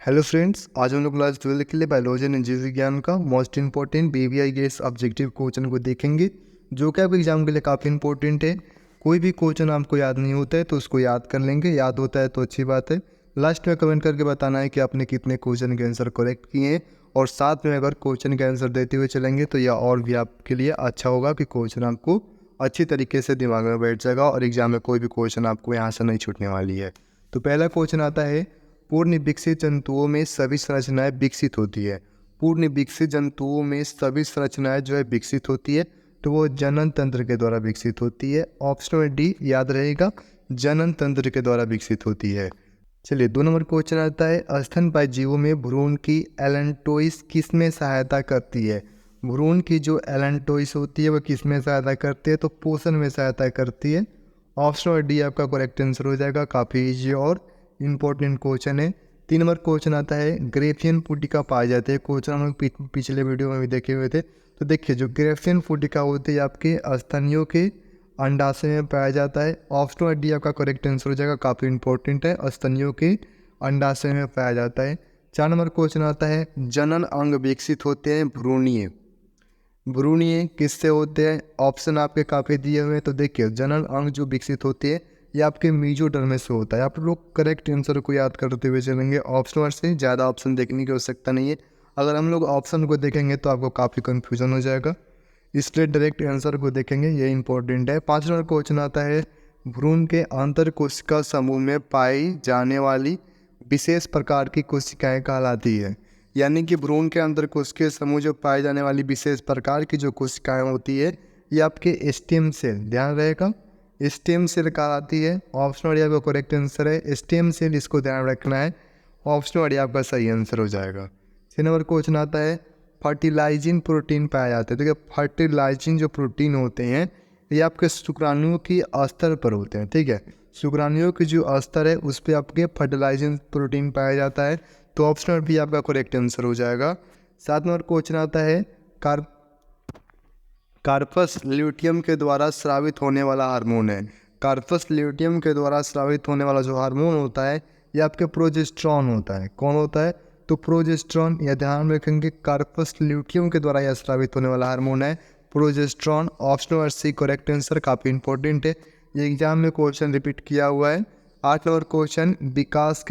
Hello friends, आज हम लोग क्लास 12 के लिए बायोलॉजी एंड जीव विज्ञान का most important VVI gates objective question को देखेंगे, जो कि आपके एग्जाम के लिए काफ़ी इंपॉर्टेंट है। कोई भी क्वेश्चन आपको याद नहीं होता है तो उसको याद कर लेंगे, याद होता है तो अच्छी बात है। लास्ट में कमेंट करके बताना है कि आपने कितने क्वेश्चन के आंसर करेक्ट किए हैं, और साथ में अगर क्वेश्चन के आंसर देते हुए चलेंगे तो यह और भी आपके लिए अच्छा होगा कि क्वेश्चन आपको अच्छी तरीके से दिमाग में बैठ जाएगा और एग्जाम में कोई भी क्वेश्चन आपको यहाँ से नहीं छूटने वाली है। तो पहला क्वेश्चन आता है, पूर्ण विकसित जंतुओं में सभी संरचनाएं विकसित होती है। पूर्ण विकसित जंतुओं में सभी संरचनाएं जो है विकसित होती है, तो वो जनन तंत्र के द्वारा विकसित होती है। ऑप्शन डी याद रहेगा, जनन तंत्र के द्वारा विकसित होती है। चलिए 2 नंबर क्वेश्चन आता है, स्तनपायी जीवों में भ्रूण की एलेंटोइस किस में सहायता करती है। भ्रूण की जो एलेंटोइस होती है वो किस में सहायता करती है, तो पोषण में सहायता करती है। ऑप्शन डी आपका करेक्ट आंसर हो जाएगा। काफ़ी ईजी और इम्पोर्टेंट क्वेश्चन है। 3 नंबर क्वेश्चन आता है, ग्रेफियन फुटिका पाए जाते हैं। क्वेश्चन हम लोग पिछले वीडियो में भी देखे हुए थे। तो देखिए, जो ग्रेफियन फुटिका होती है आपके स्तनियों के अंडाशय में पाया जाता है। ऑप्शन डी आपका करेक्ट आंसर हो जाएगा। काफ़ी इंपॉर्टेंट है, स्तनियों के अंडाशय में पाया जाता है। 4 नंबर क्वेश्चन आता है, जनन अंग विकसित होते हैं भ्रूणीय। भ्रूणीय किससे होते हैं? ऑप्शन आपके काफ़ी दिए हुए हैं। तो देखिए, जनन अंग जो विकसित होते हैं ये आपके मीजोडर्म से होता है। आप लोग करेक्ट आंसर को याद करते हुए चलेंगे। ऑप्शन से ज़्यादा ऑप्शन देखने की आवश्यकता नहीं है। अगर हम लोग ऑप्शन को देखेंगे तो आपको काफ़ी कन्फ्यूजन हो जाएगा, इसलिए डायरेक्ट आंसर को देखेंगे, ये इंपॉर्टेंट है। 5 नंबर क्वेश्चन आता है, भ्रूण के आंतर कोशिका समूह में पाई जाने वाली विशेष प्रकार की कोशिकाएं कहलाती है। यानी कि भ्रूण के अंदर कोशिकीय समूह जो पाई जाने वाली विशेष प्रकार की जो कोशिकाएं होती है ये आपके स्टेम सेल, ध्यान रहेगा, स्टेम सेल कहलाती है। ऑप्शन डी आपका करेक्ट आंसर है, स्टेम सेल, इसको ध्यान रखना है। ऑप्शन डी आपका सही आंसर हो जाएगा। 6 नंबर क्वेश्चन आता है, फर्टिलाइजिंग प्रोटीन पाया जाता है। देखिए, फर्टिलाइजिंग जो प्रोटीन होते हैं ये आपके शुक्राणुओं की स्तर पर होते हैं। ठीक है, शुक्राणुओं की जो स्तर है उस पर आपके फर्टिलाइजिंग प्रोटीन पाया जाता है। तो ऑप्शन भी आपका करेक्ट आंसर हो जाएगा। 7 नंबर क्वेश्चन आता है, कार्पस ल्यूटियम के द्वारा स्रावित होने वाला हार्मोन है। कार्पस ल्यूटियम के द्वारा स्रावित होने वाला जो हार्मोन होता है ये आपके प्रोजेस्टेरॉन होता है। कौन होता है? तो प्रोजेस्टेरॉन, यह ध्यान रखेंगे, कार्पस ल्यूटियम के द्वारा यह स्रावित होने वाला हार्मोन है progesterone. Option number C correct answer. काफ़ी इंपॉर्टेंट है, ये एग्जाम में क्वेश्चन रिपीट किया हुआ है। 8 नंबर क्वेश्चन, विकास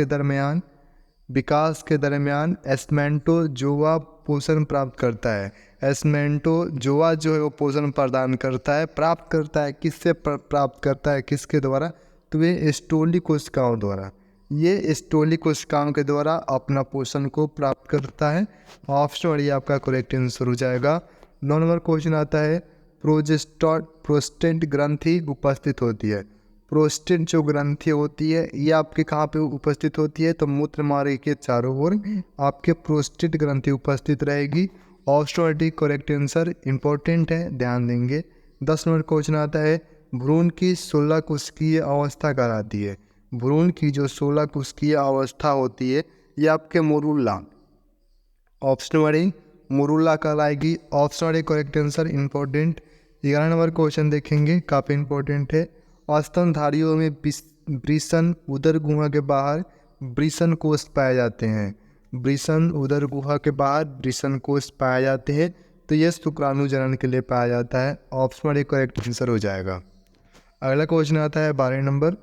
के दरमियान एस्मेंटोजोआ पोषण प्राप्त करता है। एस्मेंटोजोआ जो है वो पोषण प्रदान करता है, प्राप्त करता है, किससे प्राप्त करता है, किसके द्वारा? तो ये स्टोली कोशिकाओं द्वारा, ये स्टोली कोशिकाओं के द्वारा अपना पोषण को प्राप्त करता है। ऑप्शन ये आपका करेक्ट आंसर हो जाएगा। 9 नंबर क्वेश्चन आता है, प्रोस्टेट ग्रंथि उपस्थित होती है। प्रोस्टेट जो ग्रंथि होती है ये आपके कहाँ पे उपस्थित होती है? तो मूत्र मार्ग के चारों ओर आपके प्रोस्टेट ग्रंथि उपस्थित रहेगी। Option D correct answer, important है, ध्यान देंगे। 10 नंबर क्वेश्चन आता है, भ्रूण की 16 कोशिकीय अवस्था कहलाती है। भ्रूण की जो 16 कोशिकीय अवस्था होती है ये आपके मोरुल्ला, ऑप्शन डी मोरुल्ला कहलाएगी। Option D correct answer, important. 11 number question देखेंगे, काफ़ी इंपॉर्टेंट है। स्तनधारियों में वृषण उदर गुहा के बाहर वृषण कोष पाए जाते हैं। वृषण उदर गुहा के बाहर वृषण कोष पाए जाते हैं, तो यह शुक्राणु जनन के लिए पाया जाता है। ऑप्शन डी करेक्ट आंसर हो जाएगा। अगला क्वेश्चन आता है 12 नंबर,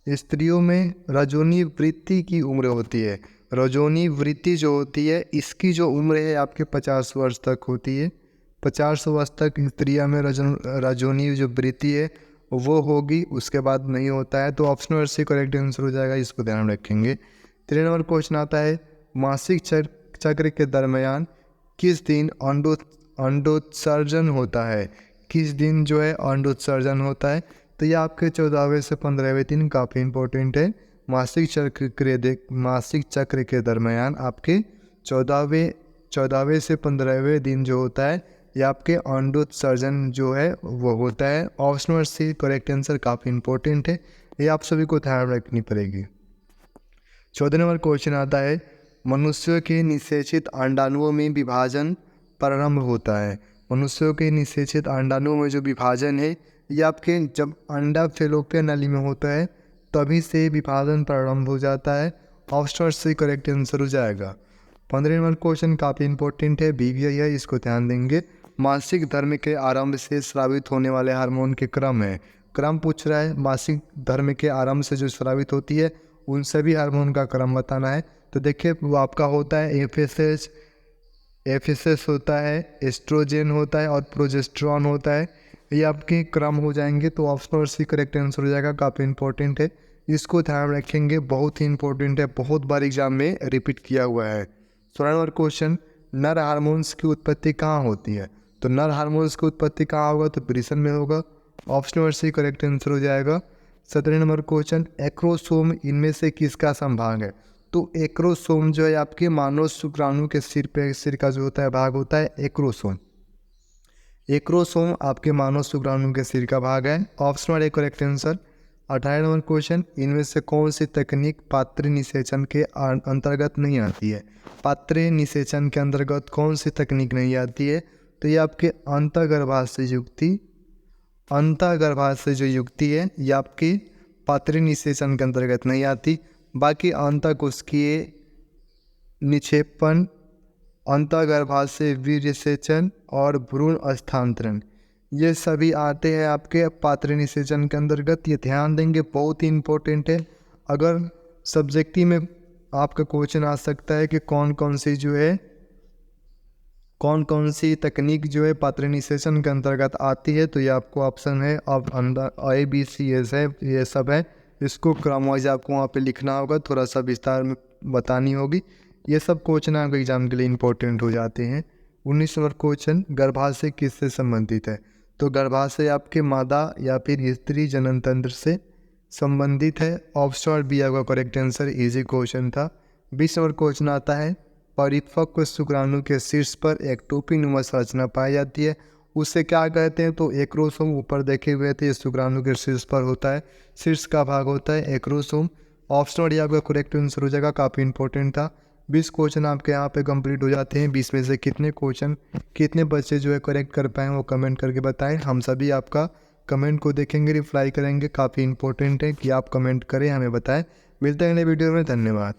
स्त्रियों में रजोनी वृत्ति की उम्र होती है। रजोनी वृत्ति जो होती है इसकी जो उम्र है आपके 50 वर्ष तक होती है। 50 वर्ष तक स्त्रियों में रजोनी जो वृत्ति है वो होगी, उसके बाद नहीं होता है। तो option number C correct answer हो जाएगा, इसको ध्यान रखेंगे। 13 नंबर क्वेश्चन आता है, मासिक चक्र के दरमियान किस दिन अंडोत्सर्जन होता है। किस दिन जो है अंडोत्सर्जन होता है? तो ये आपके 14वें से 15वें दिन, काफ़ी इंपॉर्टेंट है। मासिक चक्र के दरमियान आपके 14वें से 15वें दिन जो होता है ये आपके अंडोत्सर्जन जो है वो होता है। Option number C correct answer, काफ़ी इंपॉर्टेंट है, ये आप सभी को ध्यान रखनी पड़ेगी। 14 नंबर क्वेश्चन आता है, मनुष्यों के निषेचित अंडाणुओं में विभाजन प्रारंभ होता है। मनुष्यों के निषेचित अंडाणुओं में जो विभाजन है ये आपके जब अंडा फेलोपियन नली में होता है तभी से विभाजन प्रारंभ हो जाता है। ऑप्शन सी करेक्ट आंसर हो जाएगा। 15 नंबर क्वेश्चन काफ़ी इंपॉर्टेंट है, बीवीआई है, इसको ध्यान देंगे। मासिक धर्म के आरंभ से स्रावित होने वाले हार्मोन के क्रम है। क्रम पूछ रहा है, मासिक धर्म के आरंभ से जो स्रावित होती है उन सभी हार्मोन का क्रम बताना है। तो देखिए वो आपका होता है एफएसएस होता है, एस्ट्रोजन होता है और प्रोजेस्टेरॉन होता है। ये आपके क्रम हो जाएंगे। तो ऑप्शन सी करेक्ट आंसर हो जाएगा। काफ़ी इंपॉर्टेंट है, इसको ध्यान रखेंगे, बहुत ही इंपॉर्टेंट है, बहुत बार एग्जाम में रिपीट किया हुआ है। 16 नंबर क्वेश्चन, नर हार्मोन्स की उत्पत्ति कहाँ होती है? तो नर हार्मोन्स की उत्पत्ति कहाँ होगा? तो ब्रिसन में होगा। Option number C correct answer हो जाएगा। 17 नंबर क्वेश्चन, एक्रोसोम इनमें से किसका संभाग है? तो एक्रोसोम जो है आपके मानव शुक्राणु के सिर का जो होता है भाग होता है एक्रोसोम। एक्रोसोम आपके मानव शुक्राणु के सिर का भाग है। Option number A correct answer. 18 number question, इनमें से कौन सी तकनीक पात्र निषेचन के अंतर्गत नहीं आती है? पात्र निषेचन के अंतर्गत कौन सी तकनीक नहीं आती है? तो ये आपके अंतर्गर्भाशय जो युक्ति है ये आपकी पात्र निषेचन के अंतर्गत नहीं आती। बाकी अंतःकोशिकीय निक्षेपण, अंतर्गर्भाशय वीर्यसेचन और भ्रूण स्थानांतरण, ये सभी आते हैं आपके पात्र निषेचन के अंतर्गत। ये ध्यान देंगे, बहुत ही इंपॉर्टेंट है। अगर सब्जेक्टिव में आपका क्वेश्चन आ सकता है कि कौन कौन सी तकनीक जो है पात्र निषेचन के अंतर्गत आती है, तो ये आपको ऑप्शन है अब अंदर ABCS है, ये सब है। इसको क्रम वाइज आपको वहाँ पे लिखना होगा, थोड़ा सा विस्तार में बतानी होगी। ये सब क्वेश्चन आपके एग्जाम के लिए इंपॉर्टेंट हो जाते हैं। 19 नंबर क्वेश्चन, गर्भाशय किससे संबंधित है? तो गर्भाशय आपके मादा या फिर स्त्री जनन तंत्र से संबंधित है। ऑप्शन बी आपका करेक्ट आंसर, इजी क्वेश्चन था। 20 नंबर क्वेश्चन आता है, परिपक्व शुक्राणु के शीर्ष पर एक टोपीनुमा संरचना पाई जाती है, उसे क्या कहते हैं? तो एक्रोसोम, ऊपर देखे हुए थे, शुक्राणु के शीर्ष पर होता है, शीर्ष का भाग होता है एक्रोसोम। ऑप्शन डी आपका करेक्ट आंसर हो जाएगा। काफ़ी इंपॉर्टेंट था। 20 क्वेश्चन आपके यहाँ पे कंप्लीट हो जाते हैं। 20 में से कितने बच्चे जो है करेक्ट कर पाएँ वो कमेंट करके बताएं। हम सभी आपका कमेंट को देखेंगे, रिप्लाई करेंगे। काफ़ी इंपॉर्टेंट है कि आप कमेंट करें, हमें बताएं। मिलते हैं अगले वीडियो में। धन्यवाद।